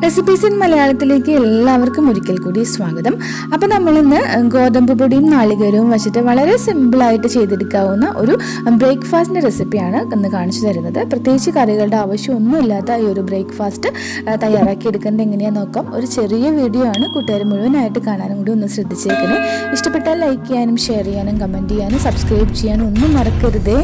Recipes in മലയാളത്തിലേക്ക് എല്ലാവർക്കും ഒരിക്കൽ കൂടി സ്വാഗതം. അപ്പോൾ നമ്മളിന്ന് ഗോതമ്പ് പൊടിയും നാളികേരവും വെച്ചിട്ട് വളരെ സിമ്പിളായിട്ട് ചെയ്തെടുക്കാവുന്ന ഒരു ബ്രേക്ക്ഫാസ്റ്റിൻ്റെ റെസിപ്പിയാണ് ഇന്ന് കാണിച്ചു തരുന്നത്. പ്രത്യേകിച്ച് കറികളുടെ ആവശ്യമൊന്നുമില്ലാത്ത ഈ ഒരു ബ്രേക്ക്ഫാസ്റ്റ് തയ്യാറാക്കി എടുക്കുന്നത് എങ്ങനെയാണെന്ന് നോക്കാം. ഒരു ചെറിയ വീഡിയോ ആണ്, കൂട്ടുകാർ മുഴുവനായിട്ട് കാണാനും കൂടി ഒന്ന് ശ്രദ്ധിച്ചേക്കണേ. ഇഷ്ടപ്പെട്ടാൽ ലൈക്ക് ചെയ്യാനും ഷെയർ ചെയ്യാനും കമൻറ്റ് ചെയ്യാനും സബ്സ്ക്രൈബ് ചെയ്യാനും ഒന്നും മറക്കരുതേ.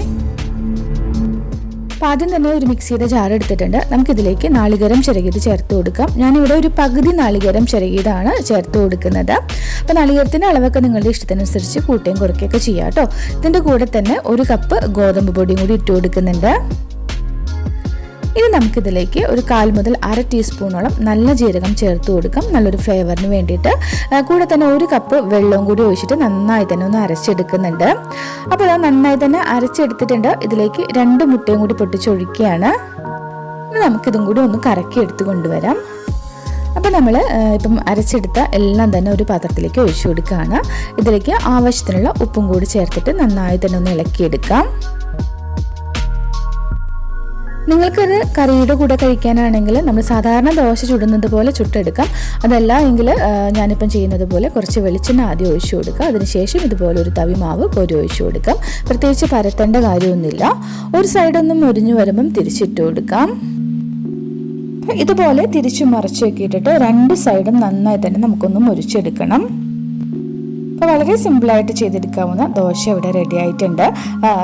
അപ്പോൾ ആദ്യം തന്നെ ഒരു മിക്സിയുടെ ജാർ എടുത്തിട്ടുണ്ട്. നമുക്കിതിലേക്ക് നാളികേരം ചിരകിയത് ചേർത്ത് കൊടുക്കാം. ഞാനിവിടെ ഒരു പകുതി നാളികേരം ചിരകിയതാണ് ചേർത്ത് കൊടുക്കുന്നത്. അപ്പോൾ നാളികേരത്തിൻ്റെ അളവൊക്കെ നിങ്ങളുടെ ഇഷ്ടത്തിനനുസരിച്ച് കൂട്ടുകയും കുറയ്ക്കുകയൊക്കെ ചെയ്യാം കേട്ടോ. ഇതിൻ്റെ കൂടെ തന്നെ ഒരു കപ്പ് ഗോതമ്പ് പൊടിയും കൂടി ഇട്ട് കൊടുക്കുന്നുണ്ട്. ഇനി നമുക്കിതിലേക്ക് ഒരു 1/4 മുതൽ 1/2 ടീസ്പൂണോളം നല്ല ജീരകം ചേർത്ത് കൊടുക്കാം, നല്ലൊരു ഫ്ലേവറിന് വേണ്ടിയിട്ട്. കൂടെ തന്നെ 1 കപ്പ് വെള്ളവും കൂടി ഒഴിച്ചിട്ട് നന്നായി തന്നെ ഒന്ന് അരച്ചെടുക്കുന്നുണ്ട്. അപ്പോൾ അത് നന്നായി തന്നെ അരച്ചെടുത്തിട്ടുണ്ട്. ഇതിലേക്ക് 2 മുട്ടയും കൂടി പൊട്ടിച്ചൊഴിക്കുകയാണ്. ഇനി നമുക്കിതും കൂടി ഒന്ന് കറക്കി എടുത്ത് കൊണ്ടുവരാം. അപ്പോൾ നമ്മൾ ഇപ്പം അരച്ചെടുത്ത എല്ലാം തന്നെ ഒരു പാത്രത്തിലേക്ക് ഒഴിച്ചു കൊടുക്കുകയാണ്. ഇതിലേക്ക് ആവശ്യത്തിനുള്ള ഉപ്പും കൂടി ചേർത്തിട്ട് നന്നായി തന്നെ ഒന്ന് ഇളക്കിയെടുക്കാം. നിങ്ങൾക്കത് കറിയുടെ കൂടെ കഴിക്കാനാണെങ്കിൽ നമ്മൾ സാധാരണ ദോശ ചുടുന്നത് പോലെ ചുട്ടെടുക്കാം. അതല്ല എങ്കിൽ ഞാനിപ്പം ചെയ്യുന്നത് പോലെ കുറച്ച് വെളിച്ചെണ്ണ ആദ്യം ഒഴിച്ചു കൊടുക്കുക. അതിനുശേഷം ഇതുപോലെ ഒരു തവി മാവ് കോരി ഒഴിച്ചു കൊടുക്കാം. പ്രത്യേകിച്ച് പരത്തേണ്ട കാര്യമൊന്നുമില്ല. ഒരു സൈഡൊന്നും മുരിഞ്ഞു വരുമ്പം തിരിച്ചിട്ട് കൊടുക്കാം. ഇതുപോലെ തിരിച്ചു മറിച്ച് വെക്കിയിട്ടിട്ട് 2 സൈഡും നന്നായി തന്നെ നമുക്കൊന്ന് മുരിച്ചെടുക്കണം. അപ്പോൾ വളരെ സിമ്പിളായിട്ട് ചെയ്തെടുക്കാവുന്ന ദോശ ഇവിടെ റെഡി ആയിട്ടുണ്ട്.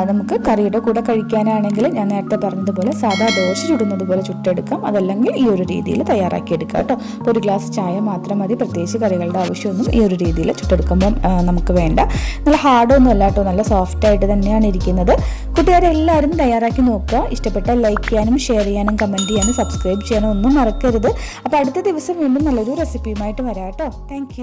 നമുക്ക് കറിയുടെ കൂടെ കഴിക്കാനാണെങ്കിൽ ഞാൻ നേരത്തെ പറഞ്ഞതുപോലെ സാധാ ദോശ ചുടുന്നത് പോലെ ചുട്ടെടുക്കാം. അതല്ലെങ്കിൽ ഈ ഒരു രീതിയിൽ തയ്യാറാക്കിയെടുക്കാം കേട്ടോ. അപ്പോൾ ഒരു ഗ്ലാസ് ചായ മാത്രം മതി. പ്രത്യേകിച്ച് കറികളുടെ ആവശ്യമൊന്നും ഈ ഒരു രീതിയിൽ ചുട്ടെടുക്കുമ്പം നമുക്ക് വേണ്ട. നല്ല ഹാർഡൊന്നും അല്ല കേട്ടോ, നല്ല സോഫ്റ്റായിട്ട് തന്നെയാണ് ഇരിക്കുന്നത്. കൂട്ടുകാരെല്ലാവരും തയ്യാറാക്കി നോക്കുക. ഇഷ്ടപ്പെട്ടാൽ ലൈക്ക് ചെയ്യാനും ഷെയർ ചെയ്യാനും കമൻറ്റ് ചെയ്യാനും സബ്സ്ക്രൈബ് ചെയ്യാനും ഒന്നും മറക്കരുത്. അപ്പോൾ അടുത്ത ദിവസം വീണ്ടും നല്ലൊരു റെസിപ്പിയുമായിട്ട് വരാം കേട്ടോ. താങ്ക്